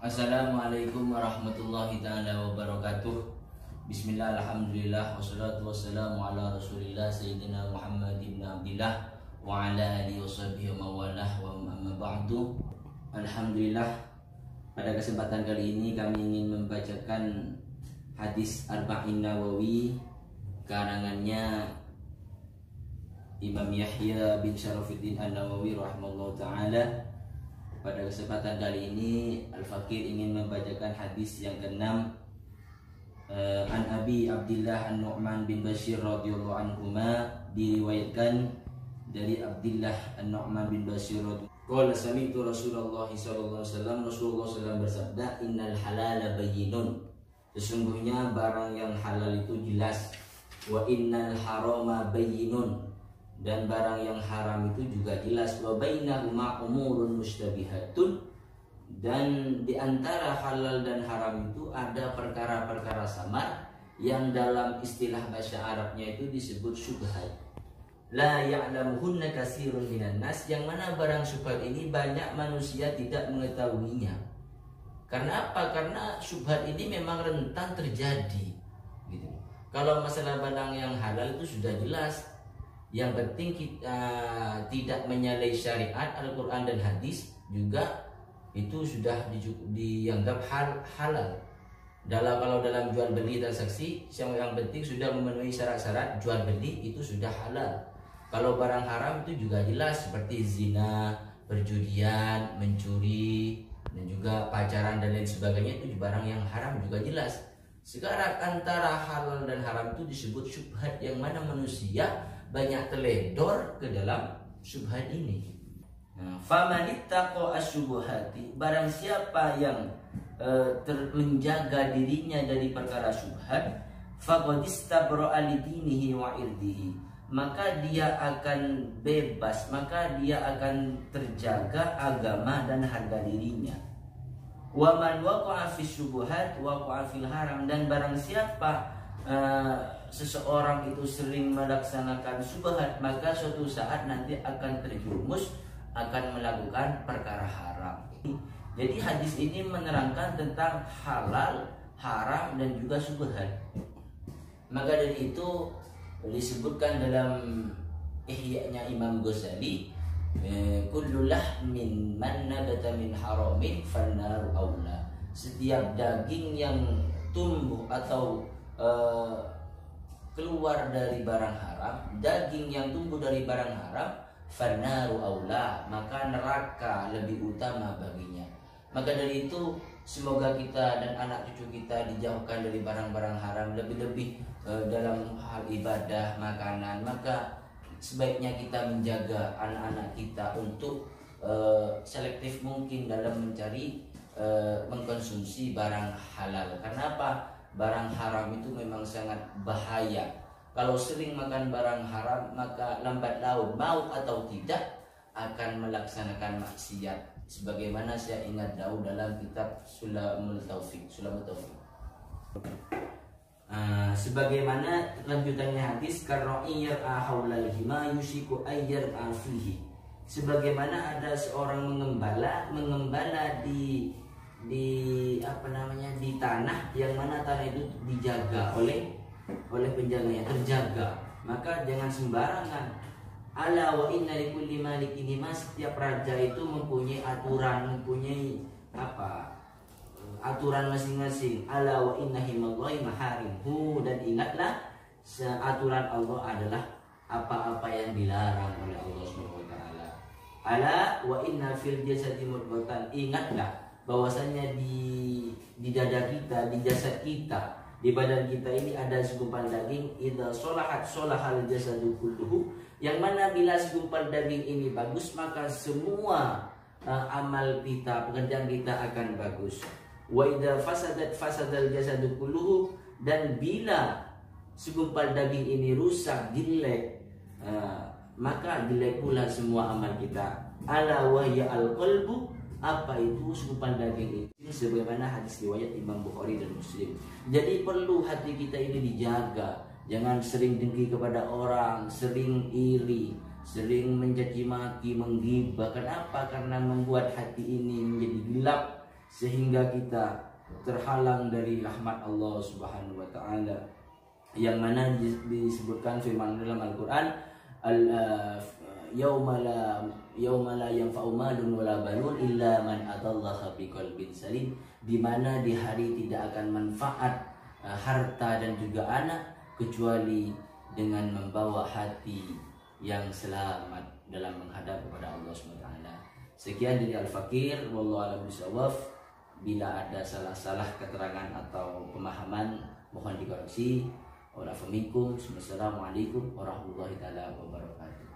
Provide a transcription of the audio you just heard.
Assalamualaikum warahmatullahi ta'ala wabarakatuh. Bismillah, alhamdulillah, wassalatu wassalamu ala rasulillah Sayyidina Muhammad ibn Abdillah wa ala alihi wa sahbihi wa mawalah wa amma ba'du. Alhamdulillah, pada kesempatan kali ini kami ingin membacakan hadis Arba'in Nawawi karangannya Imam Yahya bin Syarafuddin An-Nawawi rahimahullah ta'ala. Pada kesempatan kali ini Al-Fakir ingin membacakan hadis yang ke-6. An Abi Abdillah An-Nu'man bin Bashir radhiyallahu anhuma, diriwayatkan dari Abdillah An-Nu'man bin Bashir qala sami'tu Rasulullah sallallahu alaihi wasallam, Rasulullah SAW bersabda, innal halala bayyinun, sesungguhnya barang yang halal itu jelas, wa innal harama bayyinun, dan barang yang haram itu juga jelas, wa bainahuma umurun mustabihatun, dan di antara halal dan haram itu ada perkara-perkara samar yang dalam istilah bahasa Arabnya itu disebut syubhat. La ya'lamuhunna katsirun minan nas, yang mana barang syubhat ini banyak manusia tidak mengetahuinya. Karena apa? Karena syubhat ini memang rentan terjadi gitu. Kalau masalah barang yang halal itu sudah jelas. Yang penting kita tidak menyalahi syariat Al-Quran dan hadis, juga itu sudah dianggap halal. Kalau dalam jual beli transaksi, yang penting sudah memenuhi syarat-syarat jual beli itu sudah halal. Kalau barang haram itu juga jelas, seperti zina, perjudian, mencuri, dan juga pacaran dan lain sebagainya, itu barang yang haram juga jelas. Sekarang antara halal dan haram itu disebut syubhat, yang mana manusia banyak teledor ke dalam syubhat ini. Famanittaqo asyubuhati, barang siapa yang menjaga dirinya dari perkara syubhat, faqad istabra'a lidinihi wa irdihi, maka dia akan bebas, maka dia akan terjaga agama dan harga dirinya. Wa man waqa'a fi syubuhat waqa'a fil haram, dan barang siapa seseorang itu sering melaksanakan syubhat, maka suatu saat nanti akan terjerumus, akan melakukan perkara haram. Jadi hadis ini menerangkan tentang halal, haram, dan juga syubhat. Maka dari itu disebutkan dalam Ihya-nya Imam Ghazali, kullu lahmin man nabata min haramin fannaru aula, setiap daging yang tumbuh atau keluar dari barang haram, daging yang tumbuh dari barang haram, fannaru aula, maka neraka lebih utama baginya. Maka dari itu semoga kita dan anak cucu kita dijauhkan dari barang-barang haram, lebih-lebih dalam hal ibadah, makanan. Maka sebaiknya kita menjaga anak-anak kita untuk selektif mungkin dalam mencari mengkonsumsi barang halal. Karena apa? Barang haram itu memang sangat bahaya. Kalau sering makan barang haram, maka lambat laun mau atau tidak akan melaksanakan maksiat. Sebagaimana saya ingat dahulu dalam kitab Sulamul Taufiq. Sebagaimana lanjutannya hadis, karra'i yar'a haulal hima yushiku ayyar'a fihi. Sebagaimana ada seorang mengembala di tanah yang mana tanah itu dijaga oleh penjaganya, terjaga, maka jangan sembarangan. Ala wa inna likulli malikin hima, setiap raja itu mempunyai aturan masing-masing. Ala wa inna himallahi maharimhu, dan ingatlah aturan Allah adalah apa-apa yang dilarang oleh Allah Subhanahu wa taala. Ala wa inna fil jasadi mudghatan, ingatlah bahwasanya di dada kita, di jasad kita, di badan kita ini ada segumpal daging. Idza sholahat sholahal jasadu kulluhu, yang mana bila segumpal daging ini bagus, maka semua amal kita, pekerjaan kita akan bagus. Wa idza fasadat fasadal jasadu kulluhu, dan bila segumpal daging ini rusak, jelek, maka jelek pula semua amal kita. Ala wahya al-qalbu, apa itu segumpal daging itu? Sebagaimana hadis riwayat Imam Bukhari dan Muslim. Jadi perlu hati kita ini dijaga. Jangan sering dengki kepada orang, sering iri, sering mencaci maki, menggibah. Kenapa? Karena membuat hati ini menjadi gelap, sehingga kita terhalang dari rahmat Allah Subhanahu wa taala, yang mana disebutkan firman dalam Al-Qur'an, yauma la yanfa'u malun wala banun illa man atallaha biqalbin salim, di mana di hari tidak akan manfaat harta dan juga anak kecuali dengan membawa hati yang selamat dalam menghadap kepada Allah SWT. Sekian dari Al-Fakir, wallahu a'lam bishawab. Bila ada salah-salah keterangan atau pemahaman mohon dikoreksi. Wassalamualaikum warahmatullahi wabarakatuh.